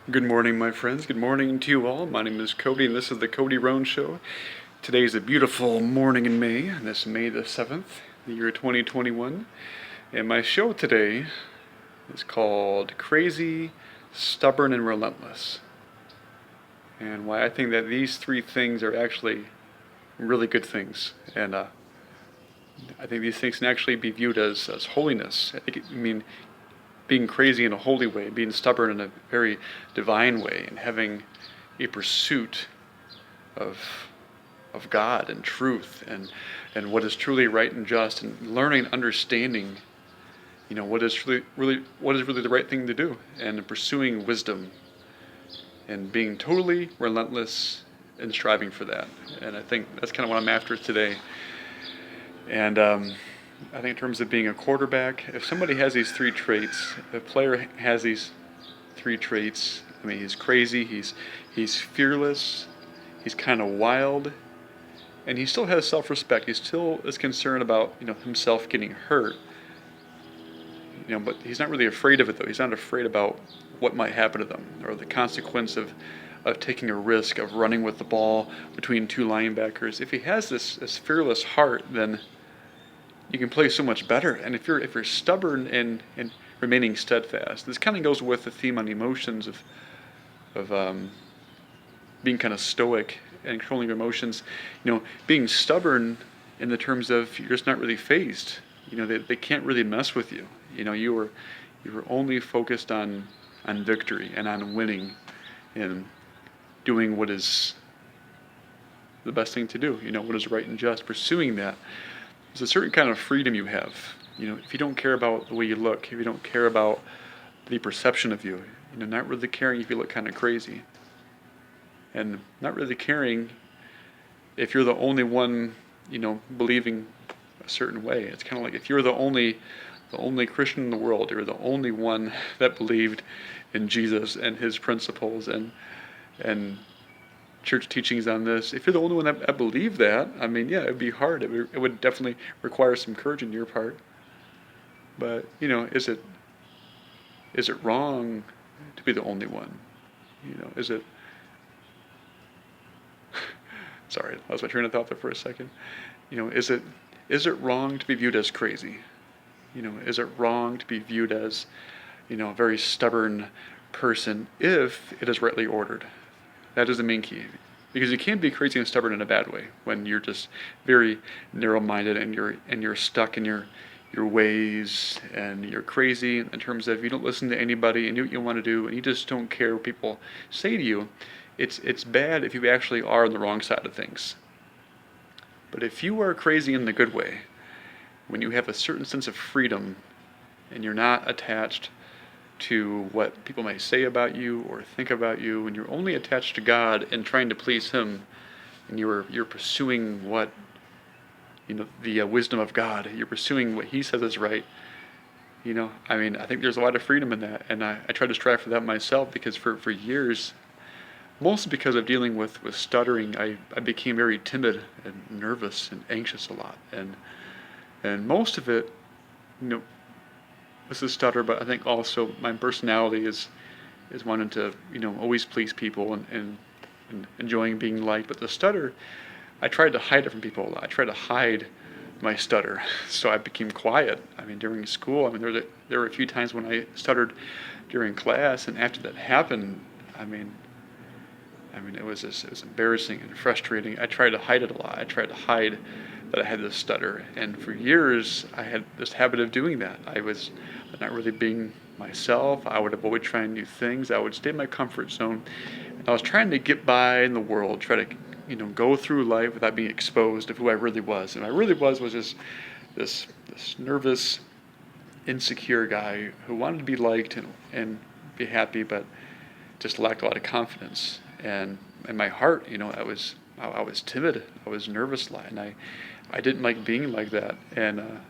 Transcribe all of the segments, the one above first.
Good morning, my friends. Good morning to you all. My name is Cody, and this is the Cody Roan Show. Today is a beautiful morning in May, this May the 7th, the year 2021. And my show today is called Crazy, Stubborn, and Relentless. And why I think that these three things are actually really good things. And I think these things can actually be viewed as holiness. Being crazy in a holy way, being stubborn in a very divine way, and having a pursuit of God and truth and what is truly right and just, and learning, understanding, what is really the right thing to do, and pursuing wisdom and being totally relentless and striving for that. And I think that's kind of what I'm after today. And I think in terms of being a quarterback, if somebody has these three traits, if a player has these three traits, he's crazy, he's fearless, he's kind of wild, and he still has self-respect. He still is concerned about himself getting hurt. But he's not really afraid of it, though. He's not afraid about what might happen to them, or the consequence of taking a risk, of running with the ball between two linebackers. If he has this fearless heart, then you can play so much better. And if you're stubborn and remaining steadfast, this kind of goes with the theme on emotions of being kind of stoic and controlling your emotions. Being stubborn in the terms of you're just not really phased. They can't really mess with you. You were only focused on victory and on winning and doing what is the best thing to do. What is right and just, pursuing that. There's a certain kind of freedom you have. If you don't care about the way you look, if you don't care about the perception of you, not really caring if you look kind of crazy, and not really caring if you're the only one, believing a certain way. It's kind of like if you're the only Christian in the world, you're the only one that believed in Jesus and his principles and church teachings on this. If you're the only one that believed that, it'd be hard. It would definitely require some courage on your part. But is it wrong to be the only one? Is it? Sorry, I lost my train of thought there for a second. Is it wrong to be viewed as crazy? Is it wrong to be viewed as a very stubborn person if it is rightly ordered? That is the main key. Because you can't be crazy and stubborn in a bad way when you're just very narrow-minded and you're stuck in your ways, and you're crazy in terms of you don't listen to anybody and do what you want to do, and you just don't care what people say to you. It's bad if you actually are on the wrong side of things. But if you are crazy in the good way, when you have a certain sense of freedom and you're not attached to what people may say about you or think about you, and you're only attached to God and trying to please him, and you're pursuing what the wisdom of God, you're pursuing what he says is right. I think there's a lot of freedom in that, and I try to strive for that myself, because for years, mostly because of dealing with stuttering, I became very timid and nervous and anxious a lot, and most of it, this is stutter, but I think also my personality is wanting to always please people and enjoying being liked. But the stutter, I tried to hide it from people a lot. I tried to hide my stutter, so I became quiet. During school, there were a few times when I stuttered during class, and after that happened, it was embarrassing and frustrating. I tried to hide it a lot. I tried to hide that I had this stutter, and for years I had this habit of doing that. I was not really being myself. I would avoid trying new things. I would stay in my comfort zone. And I was trying to get by in the world, try to go through life without being exposed of who I really was. And I really was just this nervous, insecure guy who wanted to be liked and be happy, but just lacked a lot of confidence. And in my heart, I was timid. I was nervous a lot, and I didn't like being like that. And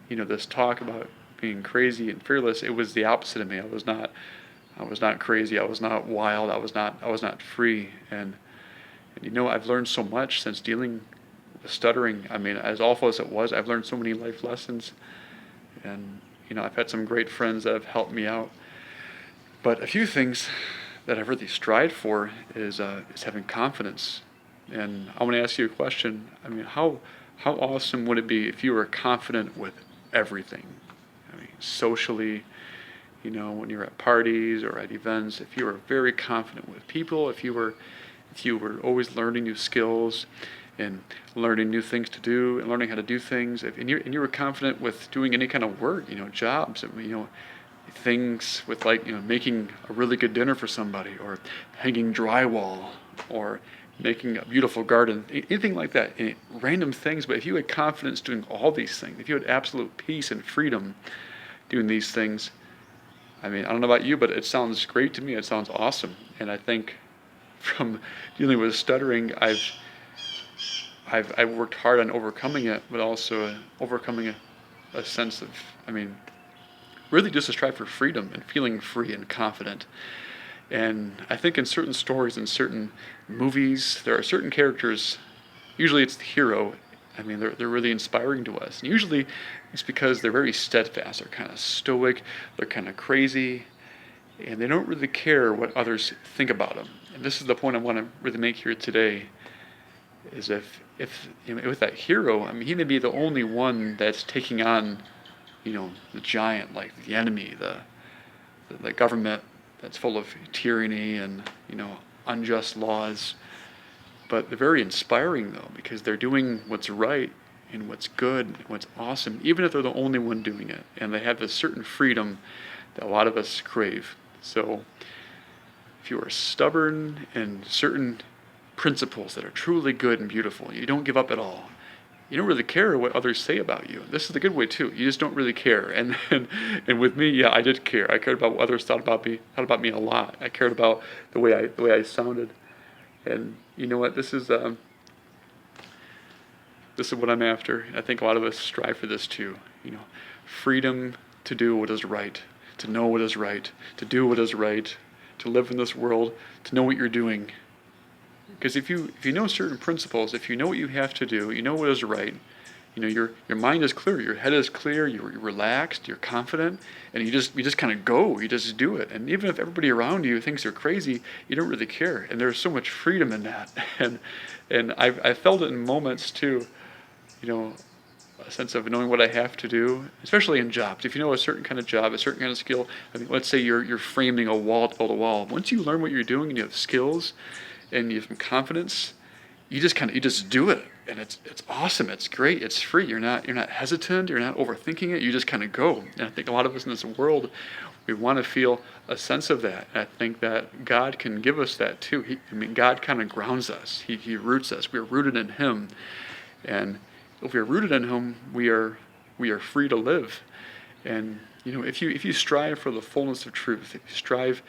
this talk about being crazy and fearless, it was the opposite of me. I was not crazy. I was not wild. I was not free. And I've learned so much since dealing with stuttering. As awful as it was, I've learned so many life lessons, and I've had some great friends that have helped me out. But a few things that I've really strived for is having confidence. And I want to ask you a question. I mean, how awesome would it be if you were confident with everything? I mean, socially, when you're at parties or at events, if you were very confident with people, if you were always learning new skills and learning new things to do and learning how to do things, and you were confident with doing any kind of work, jobs, things with making a really good dinner for somebody, or hanging drywall, or making a beautiful garden, anything like that, random things. But if you had confidence doing all these things, if you had absolute peace and freedom doing these things, I mean, I don't know about you, but it sounds great to me. It sounds awesome. And I think from dealing with stuttering, I've worked hard on overcoming it, but also overcoming a sense of, really just a strive for freedom and feeling free and confident. And I think in certain stories, in certain movies, there are certain characters, usually it's the hero. They're really inspiring to us. And usually it's because they're very steadfast, they're kind of stoic, they're kind of crazy, and they don't really care what others think about them. And this is the point I want to really make here today, is if with that hero, he may be the only one that's taking on, the giant, like the enemy, the government that's full of tyranny and, unjust laws. But they're very inspiring, though, because they're doing what's right and what's good and what's awesome, even if they're the only one doing it. And they have this certain freedom that a lot of us crave. So if you are stubborn in certain principles that are truly good and beautiful, you don't give up at all. You don't really care what others say about you. This is the good way too. You just don't really care. And with me, yeah, I did care. I cared about what others thought about me a lot. I cared about the way I sounded. And you know what? This is what I'm after. I think a lot of us strive for this too. Freedom to do what is right, to know what is right, to do what is right, to live in this world, to know what you're doing. Because if you know certain principles, if you know what you have to do, you know what is right, your mind is clear, your head is clear, you're relaxed, you're confident, and you just kind of go, you just do it. And even if everybody around you thinks you're crazy, you don't really care. And there's so much freedom in that. And I've felt it in moments too, a sense of knowing what I have to do, especially in jobs. If you know a certain kind of job, a certain kind of skill, let's say you're framing a wall to build a wall. Once you learn what you're doing and you have skills and you have some confidence, you just do it, and it's awesome. It's great. It's free. You're not hesitant. You're not overthinking it. You just kind of go. And I think a lot of us in this world, we want to feel a sense of that. And I think that God can give us that too. God kind of grounds us. He roots us. We are rooted in Him, and if we are rooted in Him, we are free to live. And if you strive for the fullness of truth, if you strive,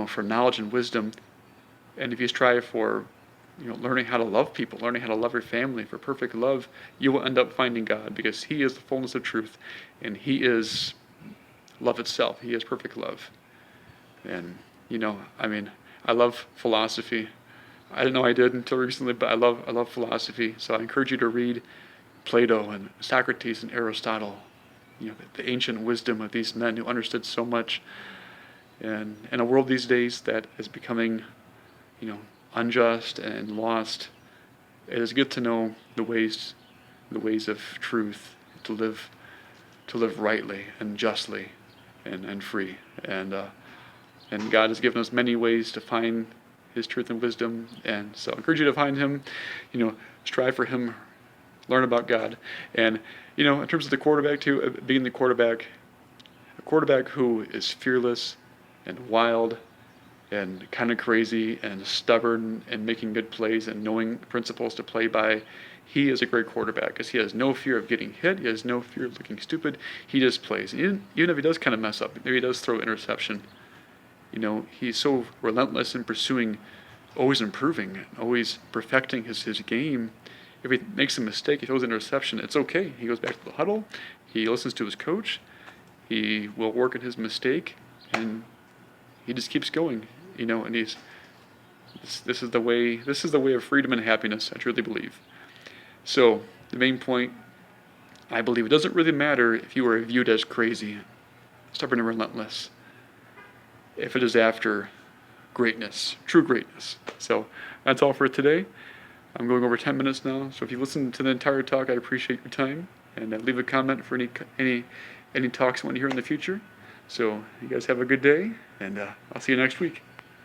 for knowledge and wisdom, and if you strive for, learning how to love people, learning how to love your family, for perfect love, you will end up finding God, because He is the fullness of truth, and He is love itself. He is perfect love. And, I love philosophy. I didn't know I did until recently, but I love philosophy. So I encourage you to read Plato and Socrates and Aristotle, the ancient wisdom of these men who understood so much. And in a world these days that is becoming, unjust and lost, it is good to know the ways of truth, to live rightly and justly and free. And God has given us many ways to find His truth and wisdom. And so I encourage you to find Him, strive for Him, learn about God. And, in terms of the quarterback too, being the quarterback, a quarterback who is fearless and wild and kind of crazy and stubborn and making good plays and knowing principles to play by, he is a great quarterback, because he has no fear of getting hit. He has no fear of looking stupid. He just plays. Even if he does kind of mess up, maybe he does throw interception, he's so relentless in pursuing, always improving, always perfecting his game. If he makes a mistake, he throws an interception, it's okay. He goes back to the huddle. He listens to his coach. He will work at his mistake, and he just keeps going, and this is the way of freedom and happiness, I truly believe. So the main point, I believe, it doesn't really matter if you are viewed as crazy, stubborn and relentless, if it is after greatness, true greatness. So that's all for today. I'm going over 10 minutes now, so if you listen to the entire talk, I appreciate your time, and leave a comment for any talks you want to hear in the future. So you guys have a good day, and I'll see you next week.